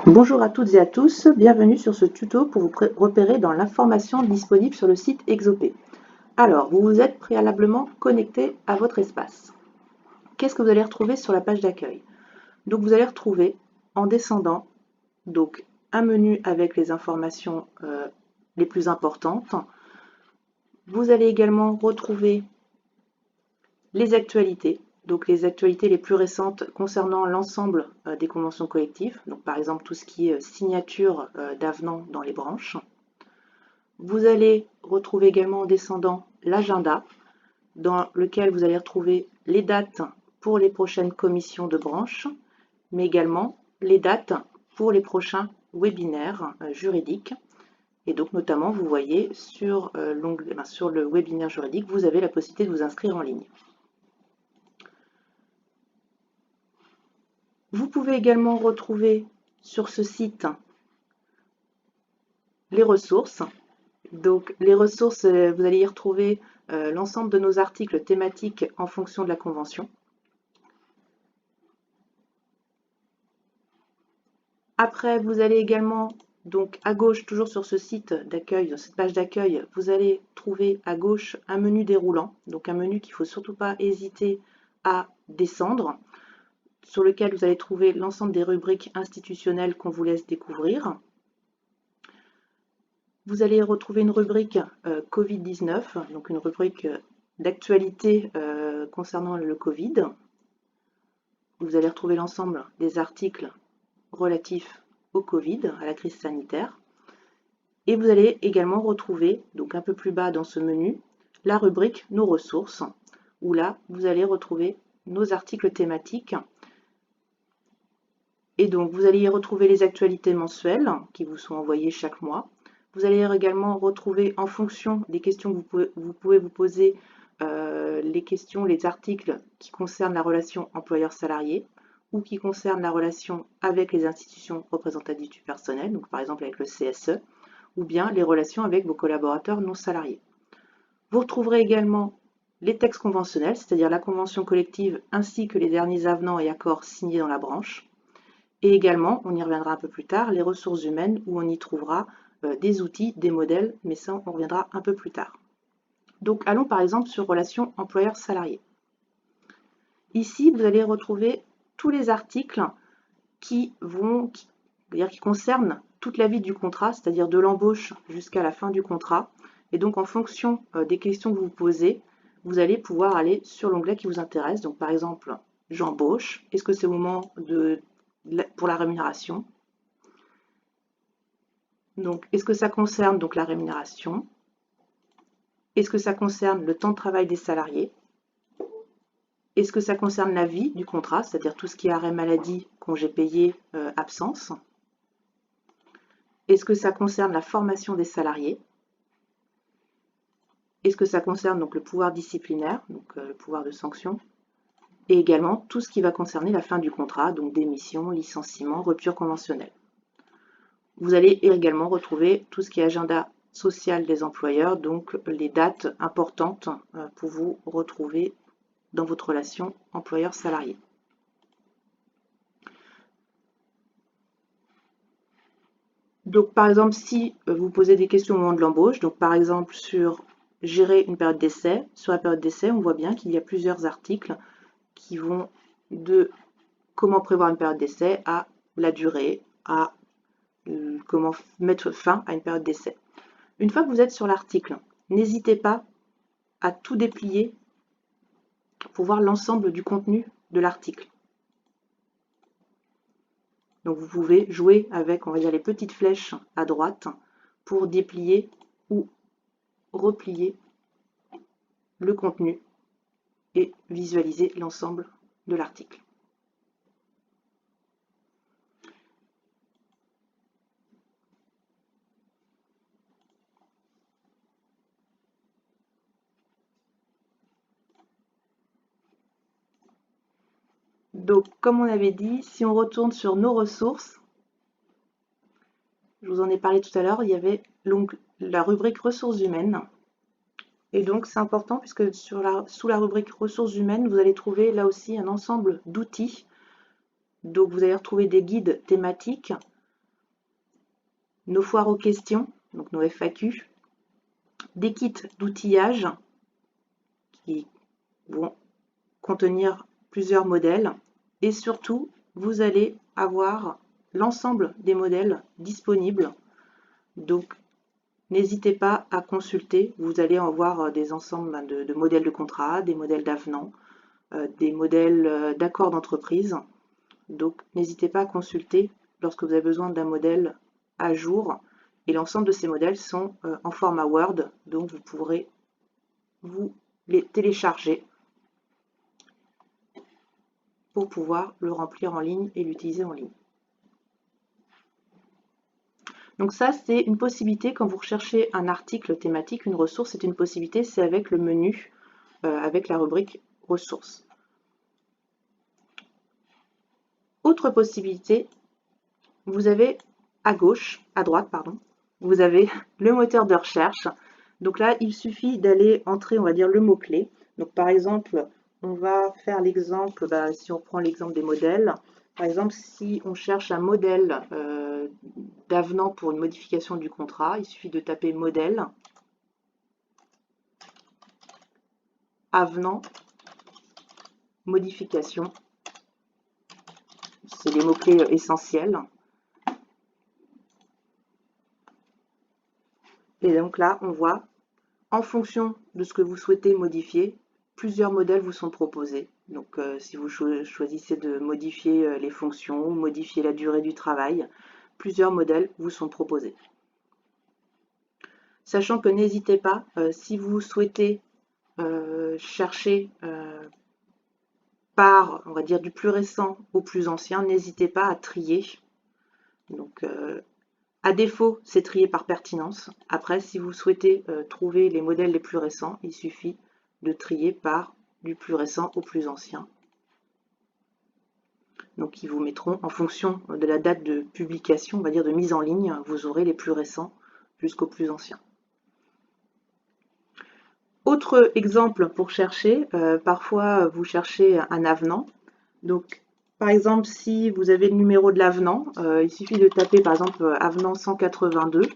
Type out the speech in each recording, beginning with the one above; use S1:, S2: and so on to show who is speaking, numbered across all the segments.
S1: Bonjour à toutes et à tous, bienvenue sur ce tuto pour vous repérer dans l'information disponible sur le site Exopé. Alors, vous vous êtes préalablement connecté à votre espace. Qu'est-ce que vous allez retrouver sur la page d'accueil? Donc vous allez retrouver en descendant donc un menu avec les informations les plus importantes. Vous allez également retrouver les actualités. Donc les actualités les plus récentes concernant l'ensemble des conventions collectives, donc par exemple tout ce qui est signature d'avenants dans les branches. Vous allez retrouver également en descendant l'agenda, dans lequel vous allez retrouver les dates pour les prochaines commissions de branche, mais également les dates pour les prochains webinaires juridiques. Et donc notamment, vous voyez sur le webinaire juridique, vous avez la possibilité de vous inscrire en ligne. Vous pouvez également retrouver sur ce site les ressources. Donc les ressources, vous allez y retrouver l'ensemble de nos articles thématiques en fonction de la convention. Après, vous allez également, donc à gauche, toujours sur ce site d'accueil, dans cette page d'accueil, vous allez trouver à gauche un menu déroulant, donc un menu qu'il ne faut surtout pas hésiter à descendre, sur lequel vous allez trouver l'ensemble des rubriques institutionnelles qu'on vous laisse découvrir. Vous allez retrouver une rubrique Covid-19, donc une rubrique d'actualité concernant le Covid. Vous allez retrouver l'ensemble des articles relatifs au Covid, à la crise sanitaire. Et vous allez également retrouver, donc un peu plus bas dans ce menu, la rubrique Nos ressources, où là, vous allez retrouver nos articles thématiques. Et donc, vous allez y retrouver les actualités mensuelles qui vous sont envoyées chaque mois. Vous allez également retrouver, en fonction des questions que vous pouvez vous poser, les articles qui concernent la relation employeur-salarié ou qui concernent la relation avec les institutions représentatives du personnel, donc par exemple avec le CSE, ou bien les relations avec vos collaborateurs non salariés. Vous retrouverez également les textes conventionnels, c'est-à-dire la convention collective ainsi que les derniers avenants et accords signés dans la branche. Et également, on y reviendra un peu plus tard, les ressources humaines où on y trouvera des outils, des modèles, mais ça on reviendra un peu plus tard. Donc allons par exemple sur relations employeur-salarié. Ici, vous allez retrouver tous les articles qui concernent toute la vie du contrat, c'est-à-dire de l'embauche jusqu'à la fin du contrat. Et donc en fonction des questions que vous posez, vous allez pouvoir aller sur l'onglet qui vous intéresse. Donc par exemple, j'embauche. Est-ce que c'est au moment pour la rémunération? Donc, est-ce que ça concerne donc la rémunération? Est-ce que ça concerne le temps de travail des salariés? Est-ce que ça concerne la vie du contrat, c'est-à-dire tout ce qui est arrêt maladie, congé payé, absence? Est-ce que ça concerne la formation des salariés? Est-ce que ça concerne donc le pouvoir disciplinaire, donc le pouvoir de sanction? Et également tout ce qui va concerner la fin du contrat, donc démission, licenciement, rupture conventionnelle. Vous allez également retrouver tout ce qui est agenda social des employeurs, donc les dates importantes pour vous retrouver dans votre relation employeur-salarié. Donc par exemple, si vous posez des questions au moment de l'embauche, donc par exemple sur gérer une période d'essai, sur la période d'essai, on voit bien qu'il y a plusieurs articles qui vont de comment prévoir une période d'essai à la durée, à comment mettre fin à une période d'essai. Une fois que vous êtes sur l'article, n'hésitez pas à tout déplier pour voir l'ensemble du contenu de l'article. Donc vous pouvez jouer avec, on va dire, les petites flèches à droite pour déplier ou replier le contenu et visualiser l'ensemble de l'article. Donc, comme on avait dit, si on retourne sur nos ressources, je vous en ai parlé tout à l'heure, il y avait la rubrique ressources humaines. Et donc, c'est important puisque sous la rubrique ressources humaines, vous allez trouver là aussi un ensemble d'outils. Donc, vous allez retrouver des guides thématiques, nos foires aux questions, donc nos FAQ, des kits d'outillage qui vont contenir plusieurs modèles et surtout, vous allez avoir l'ensemble des modèles disponibles. Donc, n'hésitez pas à consulter. Vous allez avoir des ensembles de modèles de contrat, des modèles d'avenants, des modèles d'accords d'entreprise. Donc, n'hésitez pas à consulter lorsque vous avez besoin d'un modèle à jour. Et l'ensemble de ces modèles sont en format Word, donc vous pourrez vous les télécharger pour pouvoir le remplir en ligne et l'utiliser en ligne. Donc ça, c'est une possibilité quand vous recherchez un article thématique, une ressource, c'est une possibilité, c'est avec le menu, avec la rubrique ressources. Autre possibilité, vous avez à droite, vous avez le moteur de recherche. Donc là, il suffit d'aller entrer, on va dire, le mot-clé. Donc par exemple, on va faire l'exemple, si on prend l'exemple des modèles, par exemple, si on cherche un modèle d'avenant pour une modification du contrat, il suffit de taper modèle, avenant, modification. C'est les mots-clés essentiels. Et donc là, on voit, en fonction de ce que vous souhaitez modifier, plusieurs modèles vous sont proposés. Donc si vous choisissez de modifier les fonctions, modifier la durée du travail, plusieurs modèles vous sont proposés. Sachant que n'hésitez pas, si vous souhaitez chercher par, on va dire, du plus récent au plus ancien, n'hésitez pas à trier. Donc à défaut, c'est trié par pertinence. Après, si vous souhaitez trouver les modèles les plus récents, il suffit de trier par du plus récent au plus ancien. Donc, ils vous mettront en fonction de la date de publication, on va dire de mise en ligne, vous aurez les plus récents jusqu'au plus ancien. Autre exemple pour chercher, parfois vous cherchez un avenant. Donc, par exemple, si vous avez le numéro de l'avenant, il suffit de taper par exemple avenant 182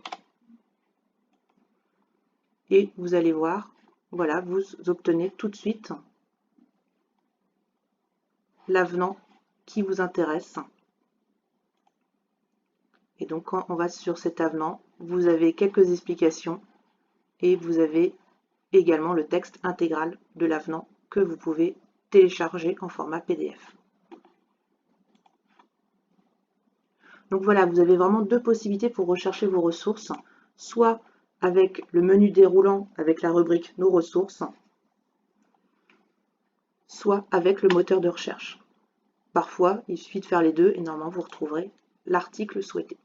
S1: et vous allez voir, voilà, vous obtenez tout de suite l'avenant qui vous intéresse. Et donc quand on va sur cet avenant, vous avez quelques explications et vous avez également le texte intégral de l'avenant que vous pouvez télécharger en format PDF. Donc voilà, vous avez vraiment deux possibilités pour rechercher vos ressources, soit avec le menu déroulant avec la rubrique Nos ressources, soit avec le moteur de recherche. Parfois, il suffit de faire les deux et normalement vous retrouverez l'article souhaité.